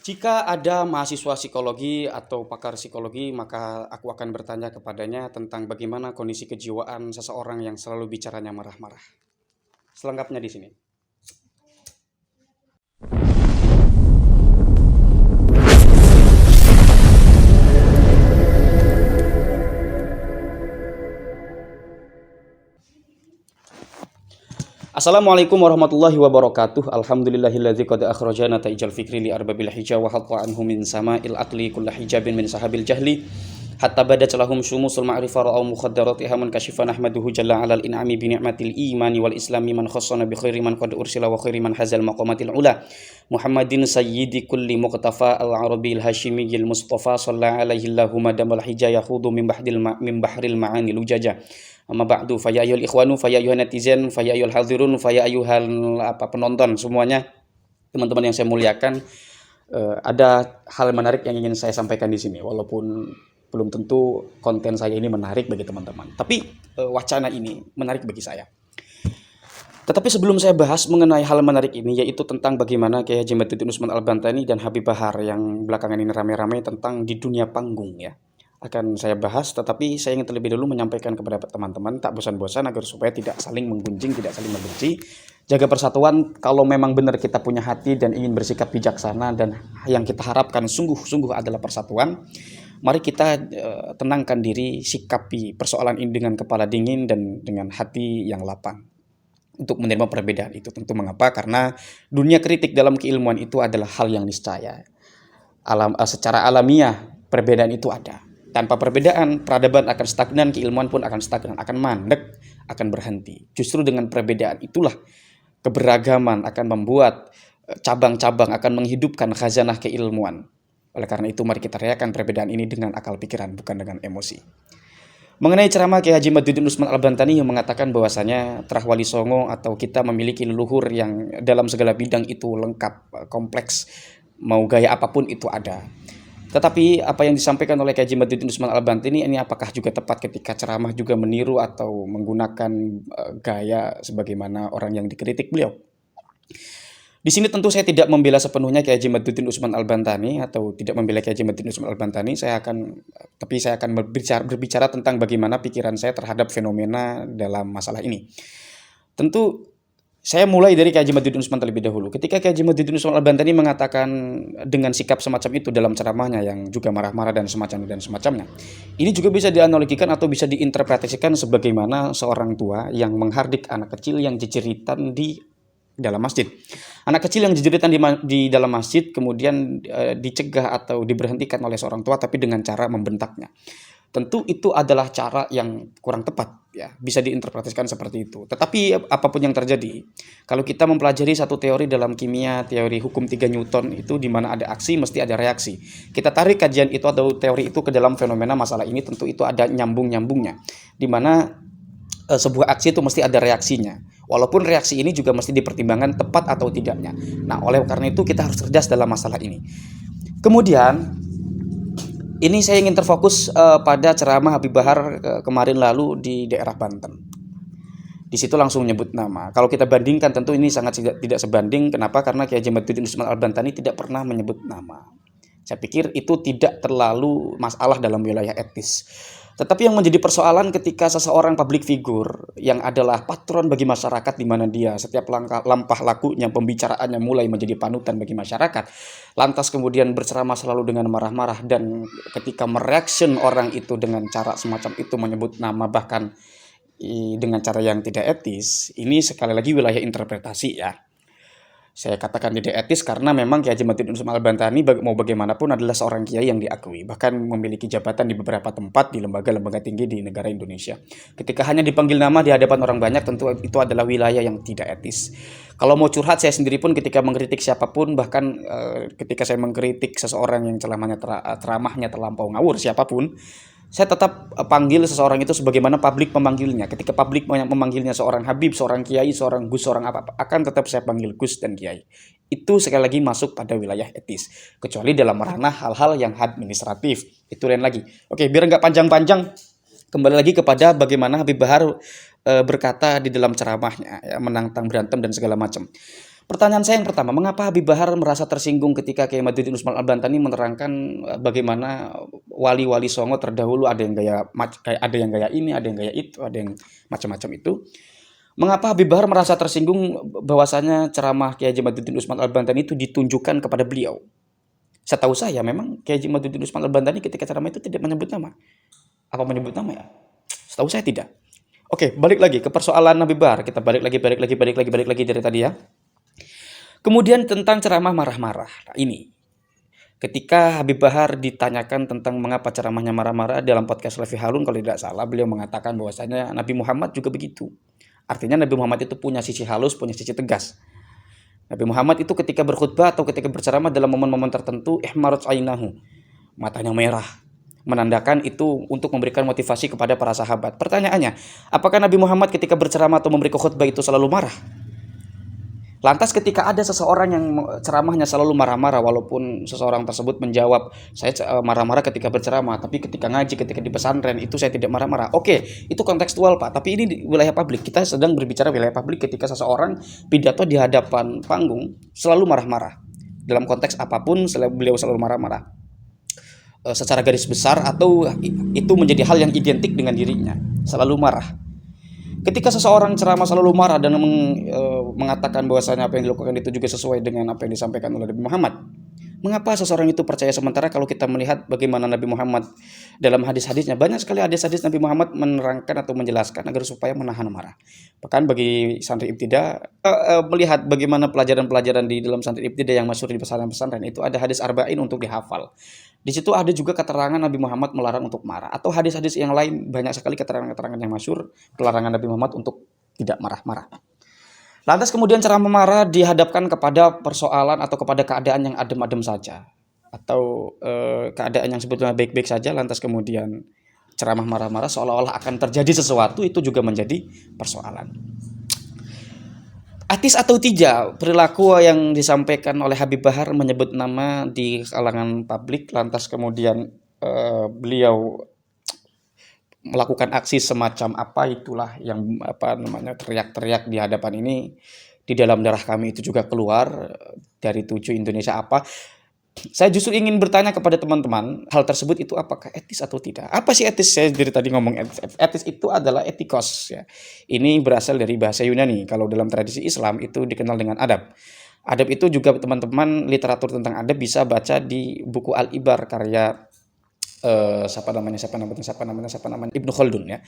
Jika ada mahasiswa psikologi atau pakar psikologi, maka aku akan bertanya kepadanya tentang bagaimana kondisi kejiwaan seseorang yang selalu bicaranya marah-marah. Selengkapnya di sini. Assalamualaikum warahmatullahi wabarakatuh. Alhamdulillahilladzi qad akhrajana ta'ijal fikri li arbabil hijab wa hatta anhum min sama'il aqli kullu hijabin min sahabil jahli hatta badat lahum syumusul ma'rifah ra'aw mukhaddaratiha man kashifan ahmaduhu jalla 'alal in'ami bi ni'matil imani wal islami man khassana bi khairi man qad ursila wa khairi man hazal maqamatil ula Muhammadin sayyidi kulli muqtafa al-arabiyil hashimiyil mustafa sallallahu alaihi Allahumma damal hijayah khudu min bahril ma'ani lujaja. Amma ba'du, faya ayyuhal ikhwanu, faya ayyuhan netizen, faya ayyuhal hadirun, faya ayyuhal penonton semuanya, teman-teman yang saya muliakan, ada hal menarik yang ingin saya sampaikan di sini, walaupun belum tentu konten saya ini menarik bagi teman-teman, tapi wacana ini menarik bagi saya. Tetapi sebelum saya bahas mengenai hal menarik ini, yaitu tentang bagaimana Kiai Haji Madzuddin Usman Al-Bantani dan Habib Bahar yang belakangan ini rame-rame tentang di dunia panggung ya, akan saya bahas, tetapi saya ingin terlebih dulu menyampaikan kepada teman-teman tak bosan-bosan agar supaya tidak saling menggunjing, tidak saling membenci, jaga persatuan. Kalau memang benar kita punya hati dan ingin bersikap bijaksana dan yang kita harapkan sungguh-sungguh adalah persatuan, mari kita tenangkan diri, sikapi persoalan ini dengan kepala dingin dan dengan hati yang lapang untuk menerima perbedaan itu. Tentu mengapa? Karena dunia kritik dalam keilmuan itu adalah hal yang niscaya. Secara alamiah perbedaan itu ada. Tanpa perbedaan, peradaban akan stagnan, keilmuan pun akan stagnan, akan mandek, akan berhenti. Justru dengan perbedaan itulah keberagaman akan membuat cabang-cabang, akan menghidupkan khazanah keilmuan. Oleh karena itu, mari kita rayakan perbedaan ini dengan akal pikiran, bukan dengan emosi. Mengenai ceramah Kiai Haji Madzuddin Usman Al-Bantani yang mengatakan bahwasanya Trah Wali Songo atau kita memiliki leluhur yang dalam segala bidang itu lengkap, kompleks, mau gaya apapun itu ada. Tetapi apa yang disampaikan oleh Kiai Haji Madzuddin Usman Al-Bantani ini apakah juga tepat ketika ceramah juga meniru atau menggunakan gaya sebagaimana orang yang dikritik beliau? Di sini tentu saya tidak membela sepenuhnya Kiai Haji Madzuddin Usman Al-Bantani atau tidak membela Kiai Haji Madzuddin Usman Al-Bantani. Saya akan berbicara tentang bagaimana pikiran saya terhadap fenomena dalam masalah ini. Tentu saya mulai dari Kiai Haji Madzuddin Usman terlebih dahulu. Ketika Kiai Haji Madzuddin Usman Al-Bantani mengatakan dengan sikap semacam itu dalam ceramahnya yang juga marah-marah dan semacamnya, ini juga bisa dianalogikan atau bisa diinterpretasikan sebagaimana seorang tua yang menghardik anak kecil yang jejeritan di dalam masjid. Anak kecil yang jejeritan di dalam masjid kemudian dicegah atau diberhentikan oleh seorang tua, tapi dengan cara membentaknya. Tentu itu adalah cara yang kurang tepat ya, bisa diinterpretasikan seperti itu. Tetapi apapun yang terjadi, kalau kita mempelajari satu teori dalam kimia, teori hukum 3 Newton itu di mana ada aksi mesti ada reaksi. Kita tarik kajian itu atau teori itu ke dalam fenomena masalah ini, tentu itu ada nyambung-nyambungnya. Di mana sebuah aksi itu mesti ada reaksinya. Walaupun reaksi ini juga mesti dipertimbangkan tepat atau tidaknya. Nah, oleh karena itu kita harus cerdas dalam masalah ini. Kemudian ini saya ingin terfokus pada ceramah Habib Bahar kemarin lalu di daerah Banten. Di situ langsung menyebut nama. Kalau kita bandingkan tentu ini sangat tidak sebanding. Kenapa? Karena Kiai Haji Madzuddin Usman Al-Bantani tidak pernah menyebut nama. Saya pikir itu tidak terlalu masalah dalam wilayah etis. Tetapi yang menjadi persoalan ketika seseorang public figure yang adalah patron bagi masyarakat, di mana dia setiap lampah lakunya, pembicaraannya mulai menjadi panutan bagi masyarakat, lantas kemudian berceramah selalu dengan marah-marah, dan ketika mereaction orang itu dengan cara semacam itu, menyebut nama bahkan dengan cara yang tidak etis, ini sekali lagi wilayah interpretasi ya. Saya katakan tidak etis karena memang Kiai Haji Madzuddin Usman Al-Bantani mau bagaimanapun adalah seorang kiai yang diakui, bahkan memiliki jabatan di beberapa tempat di lembaga-lembaga tinggi di negara Indonesia. Ketika hanya dipanggil nama di hadapan orang banyak, tentu itu adalah wilayah yang tidak etis. Kalau mau curhat, saya sendiri pun ketika mengkritik siapapun, bahkan ketika saya mengkritik seseorang yang ceramahnya terlampau ngawur siapapun, saya tetap panggil seseorang itu sebagaimana publik memanggilnya. Ketika publik memanggilnya seorang Habib, seorang Kiai, seorang Gus, seorang apa, akan tetap saya panggil Gus dan Kiai. Itu sekali lagi masuk pada wilayah etis. Kecuali dalam ranah hal-hal yang administratif, itu lain lagi. Oke, biar nggak panjang-panjang, kembali lagi kepada bagaimana Habib Bahar berkata di dalam ceramahnya, ya, menantang berantem dan segala macam. Pertanyaan saya yang pertama, mengapa Habib Bahar merasa tersinggung ketika Kiai Madudin Usman Al-Bantani menerangkan bagaimana wali-wali Songo terdahulu ada yang gaya ini, ada yang gaya itu, ada yang macam-macam itu. Mengapa Habib Bahar merasa tersinggung bahwasanya ceramah Kiai Haji Madudin Usman Al-Bantani itu ditunjukkan kepada beliau? Setahu saya memang Kiai Haji Madudin Usman Al-Bantani ketika ceramah itu tidak menyebut nama. Apa menyebut nama ya? Setahu saya tidak. Oke, balik lagi ke persoalan Habib Bahar. Kita balik lagi dari tadi ya. Kemudian tentang ceramah marah-marah. Nah, ini ketika Habib Bahar ditanyakan tentang mengapa ceramahnya marah-marah dalam podcast Levi Harun, kalau tidak salah beliau mengatakan bahwasanya Nabi Muhammad juga begitu. Artinya Nabi Muhammad itu punya sisi halus, punya sisi tegas. Nabi Muhammad itu ketika berkhutbah atau ketika berceramah dalam momen-momen tertentu, ihmarat ainahu, matanya merah, menandakan itu untuk memberikan motivasi kepada para sahabat. Pertanyaannya, apakah Nabi Muhammad ketika berceramah atau memberi khutbah itu selalu marah? Lantas ketika ada seseorang yang ceramahnya selalu marah-marah, walaupun seseorang tersebut menjawab, saya marah-marah ketika berceramah, tapi ketika ngaji, ketika di pesantren itu saya tidak marah-marah. Oke, itu kontekstual Pak, tapi ini di wilayah publik. Kita sedang berbicara wilayah publik ketika seseorang pidato di hadapan panggung selalu marah-marah. Dalam konteks apapun beliau selalu marah-marah. Secara garis besar atau itu menjadi hal yang identik dengan dirinya, selalu marah. Ketika seseorang ceramah selalu marah dan mengatakan bahwasanya apa yang dilakukan itu juga sesuai dengan apa yang disampaikan oleh Nabi Muhammad, mengapa seseorang itu percaya? Sementara kalau kita melihat bagaimana Nabi Muhammad dalam hadis-hadisnya, banyak sekali hadis-hadis Nabi Muhammad menerangkan atau menjelaskan agar supaya menahan marah. Bahkan bagi santri ibtidah, melihat bagaimana pelajaran-pelajaran di dalam santri ibtidah yang masyhur di pesantren-pesantren itu ada hadis arba'in untuk dihafal. Di situ ada juga keterangan Nabi Muhammad melarang untuk marah, atau hadis-hadis yang lain banyak sekali keterangan-keterangan yang masyhur pelarangan Nabi Muhammad untuk tidak marah-marah. Lantas kemudian ceramah marah dihadapkan kepada persoalan atau kepada keadaan yang adem-adem saja, atau keadaan yang sebetulnya baik-baik saja, lantas kemudian ceramah marah-marah seolah-olah akan terjadi sesuatu, itu juga menjadi persoalan. Etis atau tidak perilaku yang disampaikan oleh Habib Bahar menyebut nama di kalangan publik, lantas kemudian beliau melakukan aksi semacam apa itulah yang teriak-teriak di hadapan ini, di dalam darah kami itu juga keluar dari 7 Indonesia apa. Saya justru ingin bertanya kepada teman-teman, hal tersebut itu apakah etis atau tidak? Apa sih etis? Saya dari tadi ngomong etis. Etis itu adalah etikos ya. Ini berasal dari bahasa Yunani. Kalau dalam tradisi Islam itu dikenal dengan adab. Adab itu juga teman-teman literatur tentang adab bisa baca di buku Al-Ibar karya siapa namanya Ibnu Khaldun ya.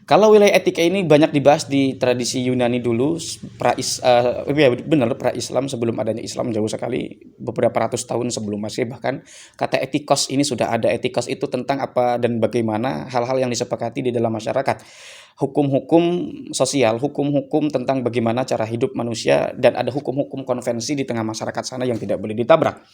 Kalau wilayah etika ini banyak dibahas di tradisi Yunani dulu, pra-Islam, sebelum adanya Islam jauh sekali, beberapa ratus tahun sebelum Masehi, bahkan kata etikos ini sudah ada. Etikos itu tentang apa dan bagaimana hal-hal yang disepakati di dalam masyarakat. Hukum-hukum sosial, hukum-hukum tentang bagaimana cara hidup manusia, dan ada hukum-hukum konvensi di tengah masyarakat sana yang tidak boleh ditabrak.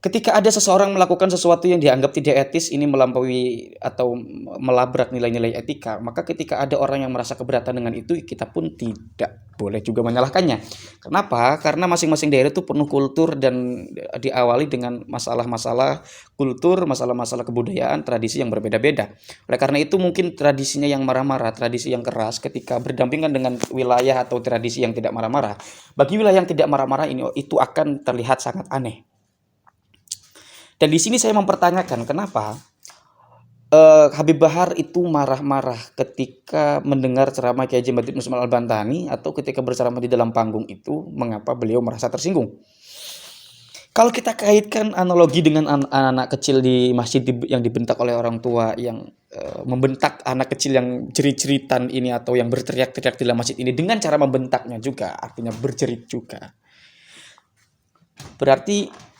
Ketika ada seseorang melakukan sesuatu yang dianggap tidak etis, ini melampaui atau melabrak nilai-nilai etika, maka ketika ada orang yang merasa keberatan dengan itu, kita pun tidak boleh juga menyalahkannya. Kenapa? Karena masing-masing daerah itu penuh kultur dan diawali dengan masalah-masalah kultur, masalah-masalah kebudayaan, tradisi yang berbeda-beda. Oleh karena itu mungkin tradisinya yang marah-marah, tradisi yang keras ketika berdampingan dengan wilayah atau tradisi yang tidak marah-marah, bagi wilayah yang tidak marah-marah ini itu akan terlihat sangat aneh. Dan di sini saya mempertanyakan kenapa Habib Bahar itu marah-marah ketika mendengar ceramah Kiai Haji Madudin Usman Al-Bantani, atau ketika berceramah di dalam panggung itu, mengapa beliau merasa tersinggung? Kalau kita kaitkan analogi dengan anak-anak kecil di masjid yang dibentak oleh orang tua, yang membentak anak kecil yang jerit-jeritan ini atau yang berteriak-teriak di dalam masjid ini dengan cara membentaknya juga, artinya berjerit juga. Berarti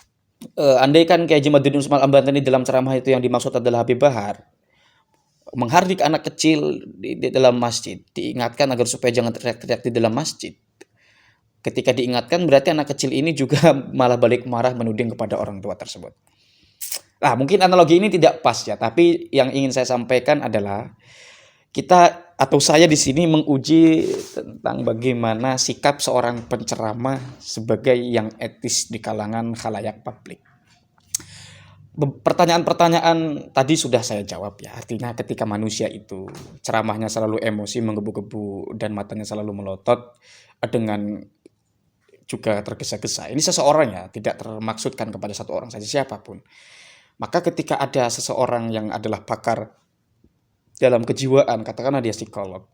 andaikan Kiai Haji Madudin Usman Al-Bantani dalam ceramah itu yang dimaksud adalah Habib Bahar menghardik anak kecil di dalam masjid, diingatkan agar supaya jangan teriak-teriak di dalam masjid. Ketika diingatkan, berarti anak kecil ini juga malah balik marah menuding kepada orang tua tersebut. Nah, mungkin analogi ini tidak pas ya, tapi yang ingin saya sampaikan adalah kita atau saya di sini menguji tentang bagaimana sikap seorang penceramah sebagai yang etis di kalangan khalayak publik. Pertanyaan-pertanyaan tadi sudah saya jawab ya. Artinya ketika manusia itu ceramahnya selalu emosi, menggebu-gebu, dan matanya selalu melotot dengan juga tergesa-gesa. Ini seseorang ya, tidak termaksudkan kepada satu orang saja, siapapun. Maka ketika ada seseorang yang adalah pakar dalam kejiwaan, katakanlah dia psikolog,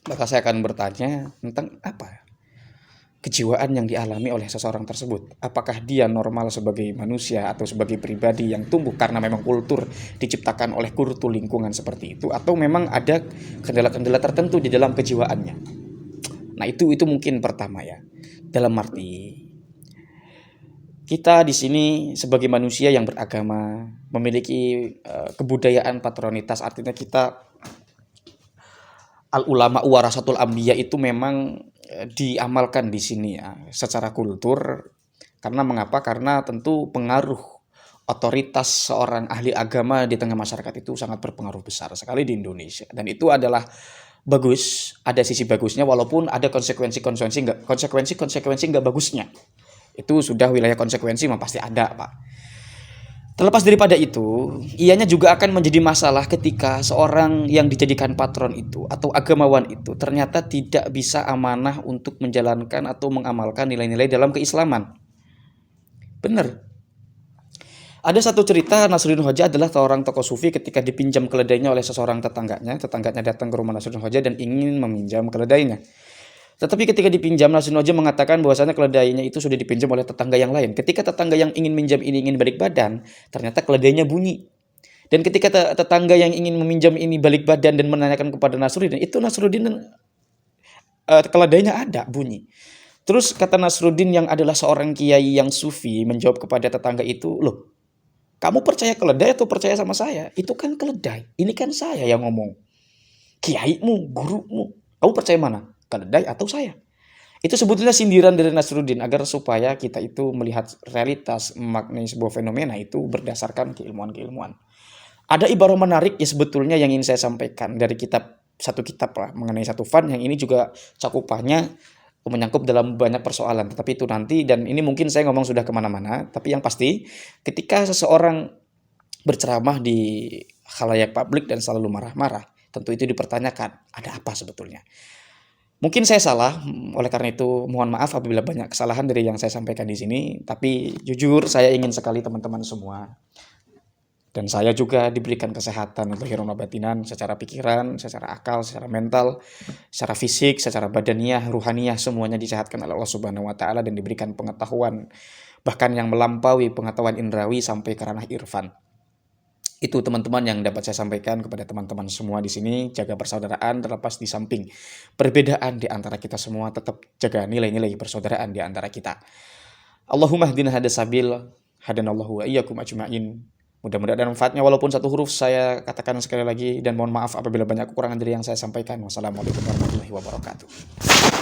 maka saya akan bertanya tentang apa kejiwaan yang dialami oleh seseorang tersebut. Apakah dia normal sebagai manusia atau sebagai pribadi yang tumbuh karena memang kultur diciptakan oleh kultur lingkungan seperti itu, atau memang ada kendala-kendala tertentu di dalam kejiwaannya. Nah, itu mungkin pertama ya. Dalam arti kita di sini sebagai manusia yang beragama, memiliki kebudayaan patronitas, artinya kita al-ulama warasatul anbiya itu memang diamalkan di sini ya secara kultur. Karena mengapa? Karena tentu pengaruh otoritas seorang ahli agama di tengah masyarakat itu sangat berpengaruh besar sekali di Indonesia, dan itu adalah bagus, ada sisi bagusnya walaupun ada konsekuensi nggak bagusnya. Itu sudah wilayah konsekuensi mah pasti ada, Pak. Terlepas daripada itu, ianya juga akan menjadi masalah ketika seorang yang dijadikan patron itu atau agamawan itu ternyata tidak bisa amanah untuk menjalankan atau mengamalkan nilai-nilai dalam keislaman. Benar. Ada satu cerita, Nasruddin Hoja adalah seorang tokoh sufi ketika dipinjam keledainya oleh seseorang tetangganya. Tetangganya datang ke rumah Nasruddin Hoja dan ingin meminjam keledainya. Tetapi ketika dipinjam, Nasruddin Hoja mengatakan bahwasanya keledainya itu sudah dipinjam oleh tetangga yang lain. Ketika tetangga yang ingin minjam ini ingin balik badan, ternyata keledainya bunyi. Dan ketika tetangga yang ingin meminjam ini balik badan dan menanyakan kepada Nasruddin, itu Nasruddin keledainya ada bunyi. Terus kata Nasruddin yang adalah seorang kiai yang sufi menjawab kepada tetangga itu, "Loh, kamu percaya keledai atau percaya sama saya? Itu kan keledai, ini kan saya yang ngomong. Kiaimu, gurumu, kamu percaya mana? Keledai atau saya?" Itu sebetulnya sindiran dari Nasruddin agar supaya kita itu melihat realitas, memaknai sebuah fenomena itu berdasarkan keilmuan-keilmuan. Ada ibarat menarik ya sebetulnya yang ingin saya sampaikan dari satu kitab lah mengenai satu fan, yang ini juga cakupannya menyangkut dalam banyak persoalan, tetapi itu nanti, dan ini mungkin saya ngomong sudah kemana-mana, tapi yang pasti ketika seseorang berceramah di khalayak publik dan selalu marah-marah, tentu itu dipertanyakan ada apa sebetulnya. Mungkin saya salah, oleh karena itu mohon maaf apabila banyak kesalahan dari yang saya sampaikan di sini, tapi jujur saya ingin sekali teman-teman semua dan saya juga diberikan kesehatan untuk lahir batinan, secara pikiran, secara akal, secara mental, secara fisik, secara badaniah, ruhaniyah, semuanya disehatkan oleh Allah Subhanahu wa taala dan diberikan pengetahuan bahkan yang melampaui pengetahuan indrawi sampai ke ranah irfan. Itu teman-teman yang dapat saya sampaikan kepada teman-teman semua di sini. Jaga persaudaraan terlepas di samping perbedaan di antara kita semua, tetap jaga nilai-nilai persaudaraan di antara kita. Allahumma hdina hada sabil, hadanallahu wa iyyakum ajma'in. Mudah-mudahan ada manfaatnya walaupun satu huruf saya katakan sekali lagi, dan mohon maaf apabila banyak kekurangan dari yang saya sampaikan. Wassalamualaikum warahmatullahi wabarakatuh.